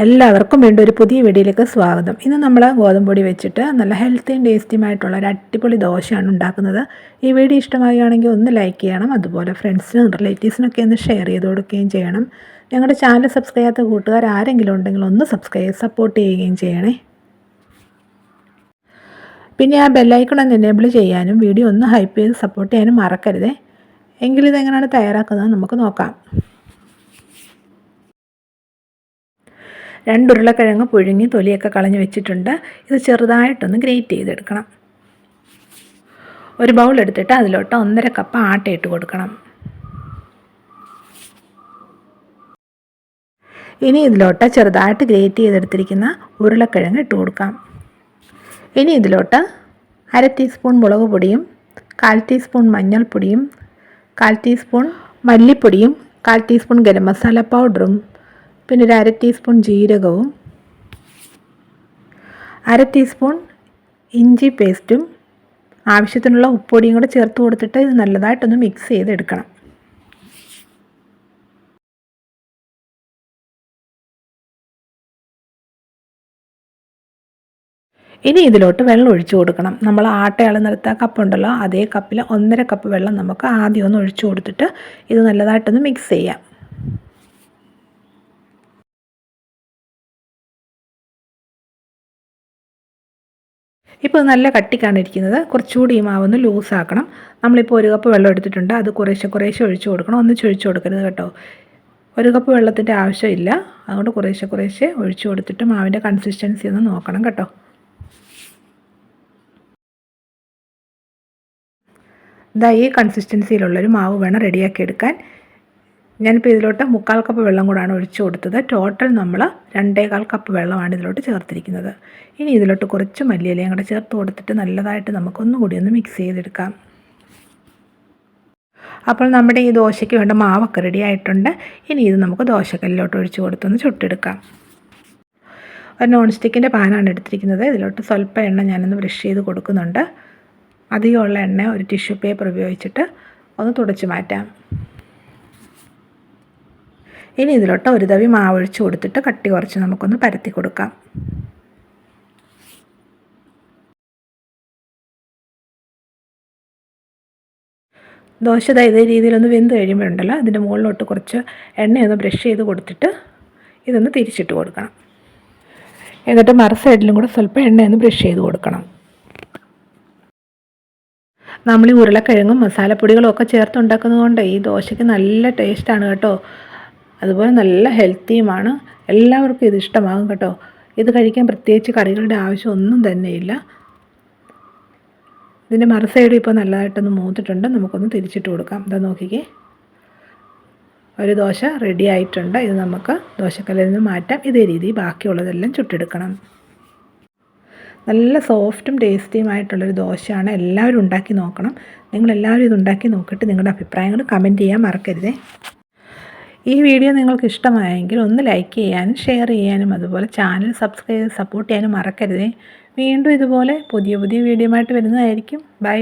എല്ലാവർക്കും വീണ്ടും ഒരു പുതിയ വീഡിയോയിലേക്ക് സ്വാഗതം. ഇന്ന് നമ്മൾ ഗോതമ്പ് പൊടി വെച്ചിട്ട് നല്ല ഹെൽത്തിയും ടേസ്റ്റിയുമായിട്ടുള്ള ഒരു അടിപൊളി ദോശയാണ് ഉണ്ടാക്കുന്നത്. ഈ വീഡിയോ ഇഷ്ടമാവുകയാണെങ്കിൽ ഒന്ന് ലൈക്ക് ചെയ്യണം, അതുപോലെ ഫ്രണ്ട്സിനും റിലേറ്റീവ്സിനൊക്കെ ഒന്ന് ഷെയർ ചെയ്ത് കൊടുക്കുകയും ചെയ്യണം. ഞങ്ങളുടെ ചാനൽ സബ്സ്ക്രൈബ് ചെയ്യാത്ത കൂട്ടുകാർ ആരെങ്കിലും ഉണ്ടെങ്കിൽ ഒന്ന് സപ്പോർട്ട് ചെയ്യുകയും ചെയ്യണേ. പിന്നെ ആ ബെല്ലൈക്കൺ ഒന്ന് എനേബിൾ ചെയ്യാനും വീഡിയോ ഒന്ന് ഹൈപ്പ് ചെയ്ത് സപ്പോർട്ട് ചെയ്യാനും മറക്കരുതേ. എങ്കിലിതെങ്ങനെയാണ് തയ്യാറാക്കുന്നത് നമുക്ക് നോക്കാം. 2 ഉരുളക്കിഴങ്ങ് പുഴുങ്ങി തൊലിയൊക്കെ കളഞ്ഞ് വെച്ചിട്ടുണ്ട്. ഇത് ചെറുതായിട്ടൊന്ന് ഗ്രേറ്റ് ചെയ്തെടുക്കണം. ഒരു ബൗൾ എടുത്തിട്ട് അതിലോട്ട് 1.5 കപ്പ് ആട്ട ഇട്ട് കൊടുക്കണം. ഇനി ഇതിലോട്ട് ചെറുതായിട്ട് ഗ്രേറ്റ് ചെയ്തെടുത്തിരിക്കുന്ന ഉരുളക്കിഴങ്ങ് ഇട്ട് കൊടുക്കാം. ഇനി ഇതിലോട്ട് 1/2 ടീസ്പൂൺ മുളക് പൊടിയും 1/4 ടീസ്പൂൺ മഞ്ഞൾപ്പൊടിയും 1/4 ടീസ്പൂൺ മല്ലിപ്പൊടിയും 1/4 ടീസ്പൂൺ ഗരം മസാല പൗഡറും പിന്നെ ഒരു 1/2 ടീസ്പൂൺ ജീരകവും 1/2 ടീസ്പൂൺ ഇഞ്ചി പേസ്റ്റും ആവശ്യത്തിനുള്ള ഉപ്പൊടിയും കൂടെ ചേർത്ത് കൊടുത്തിട്ട് ഇത് നല്ലതായിട്ടൊന്ന് മിക്സ് ചെയ്തെടുക്കണം. ഇനി ഇതിലോട്ട് വെള്ളം ഒഴിച്ചു കൊടുക്കണം. നമ്മൾ ആട്ട അളന്നെടുത്ത കപ്പുണ്ടല്ലോ, അതേ കപ്പിൽ 1.5 കപ്പ് വെള്ളം നമുക്ക് ആദ്യം ഒന്ന് ഒഴിച്ചു കൊടുത്തിട്ട് ഇത് നല്ലതായിട്ടൊന്ന് മിക്സ് ചെയ്യാം. ഇപ്പോൾ നല്ല കട്ടിക്കാണ് ഇരിക്കുന്നത്. കുറച്ചുകൂടി ഈ മാവൊന്ന് ലൂസാക്കണം. നമ്മളിപ്പോൾ 1 കപ്പ് വെള്ളം എടുത്തിട്ടുണ്ട്. അത് കുറേശ്ശെ ഒഴിച്ചു കൊടുക്കണം. ഒന്നിച്ച് ഒഴിച്ചു കൊടുക്കരുത് കേട്ടോ. 1 കപ്പ് വെള്ളത്തിൻ്റെ ആവശ്യമില്ല. അതുകൊണ്ട് കുറേശ്ശെ ഒഴിച്ചു കൊടുത്തിട്ട് മാവിൻ്റെ കൺസിസ്റ്റൻസി ഒന്ന് നോക്കണം കേട്ടോ. ഇതാ ഈ കൺസിസ്റ്റൻസിയിലുള്ളൊരു മാവ് വേണം റെഡിയാക്കി എടുക്കാൻ. ഞാനിപ്പോൾ ഇതിലോട്ട് 3/4 കപ്പ് വെള്ളം കൂടാണ് ഒഴിച്ചു കൊടുത്തത്. ടോട്ടൽ നമ്മൾ 2.25 കപ്പ് വെള്ളമാണ് ഇതിലോട്ട് ചേർത്തിരിക്കുന്നത്. ഇനി ഇതിലോട്ട് കുറച്ച് മല്ലിയിലയും കൂടെ ചേർത്ത് കൊടുത്തിട്ട് നല്ലതായിട്ട് നമുക്കൊന്നുകൂടി ഒന്ന് മിക്സ് ചെയ്തെടുക്കാം. അപ്പോൾ നമ്മുടെ ഈ ദോശയ്ക്ക് വേണ്ട മാവൊക്കെ റെഡി ആയിട്ടുണ്ട്. ഇനി ഇത് നമുക്ക് ദോശക്കല്ലിലോട്ട് ഒഴിച്ചു കൊടുത്തൊന്ന് ചുട്ടെടുക്കാം. ഒരു നോൺ സ്റ്റിക്കിൻ്റെ പാനാണ് എടുത്തിരിക്കുന്നത്. ഇതിലോട്ട് സ്വല്പം എണ്ണ ഞാനൊന്ന് ബ്രഷ് ചെയ്ത് കൊടുക്കുന്നുണ്ട്. അധികമുള്ള എണ്ണ ഒരു ടിഷ്യൂ പേപ്പർ ഉപയോഗിച്ചിട്ട് ഒന്ന് തുടച്ച് മാറ്റാം. ഇനി ഇതിലോട്ട് ഒരു തവി മാവ് ഒഴിച്ച് കൊടുത്തിട്ട് കട്ടി കുറച്ച് നമുക്കൊന്ന് പരത്തി കൊടുക്കാം. ദോശ ഇതേ രീതിയിലൊന്ന് വെന്ത് കഴിയുമ്പോഴുണ്ടല്ലോ, ഇതിൻ്റെ മുകളിലോട്ട് കുറച്ച് എണ്ണയൊന്ന് ബ്രഷ് ചെയ്ത് കൊടുത്തിട്ട് ഇതൊന്ന് തിരിച്ചിട്ട് കൊടുക്കണം. എന്നിട്ട് മറു സൈഡിലും കൂടെ സ്വല്പം എണ്ണയൊന്ന് ബ്രഷ് ചെയ്ത് കൊടുക്കണം. നമ്മൾ ഈ ഉരുളക്കിഴങ്ങും മസാലപ്പൊടികളും ഒക്കെ ചേർത്തുണ്ടാക്കുന്നത് കൊണ്ട് ഈ ദോശയ്ക്ക് നല്ല ടേസ്റ്റാണ് കേട്ടോ. അതുപോലെ നല്ല ഹെൽത്തിയുമാണ്. എല്ലാവർക്കും ഇത് ഇഷ്ടമാകും കേട്ടോ. ഇത് കഴിക്കാൻ പ്രത്യേകിച്ച് കറികളുടെ ആവശ്യമൊന്നും തന്നെയില്ല. ഇതിൻ്റെ മറു സൈഡ് ഇപ്പോൾ നല്ലതായിട്ടൊന്ന് മൂത്തിട്ടുണ്ട്. നമുക്കൊന്ന് തിരിച്ചിട്ട് കൊടുക്കാം. ഇതാ നോക്കിക്കേ, ഒരു ദോശ റെഡി ആയിട്ടുണ്ട്. ഇത് നമുക്ക് ദോശക്കല്ലിൽ നിന്ന് മാറ്റാം. ഇതേ രീതി ബാക്കിയുള്ളതെല്ലാം ചുട്ടെടുക്കണം. നല്ല സോഫ്റ്റും ടേസ്റ്റിയുമായിട്ടുള്ളൊരു ദോശയാണ്. എല്ലാവരും ഉണ്ടാക്കി നോക്കണം. നിങ്ങളെല്ലാവരും ഇത് ഉണ്ടാക്കി നോക്കിയിട്ട് നിങ്ങളുടെ അഭിപ്രായങ്ങൾ കമൻറ്റ് ചെയ്യാൻ മറക്കരുതേ. ഈ വീഡിയോ നിങ്ങൾക്ക് ഇഷ്ടമായെങ്കിൽ ഒന്ന് ലൈക്ക് ചെയ്യാനും ഷെയർ ചെയ്യാനും അതുപോലെ ചാനൽ സബ്സ്ക്രൈബ് ചെയ്ത് സപ്പോർട്ട് ചെയ്യാനും മറക്കരുതേ. വീണ്ടും ഇതുപോലെ പുതിയ വീഡിയോ ആയിട്ട് വരുന്നതായിരിക്കും. ബൈ.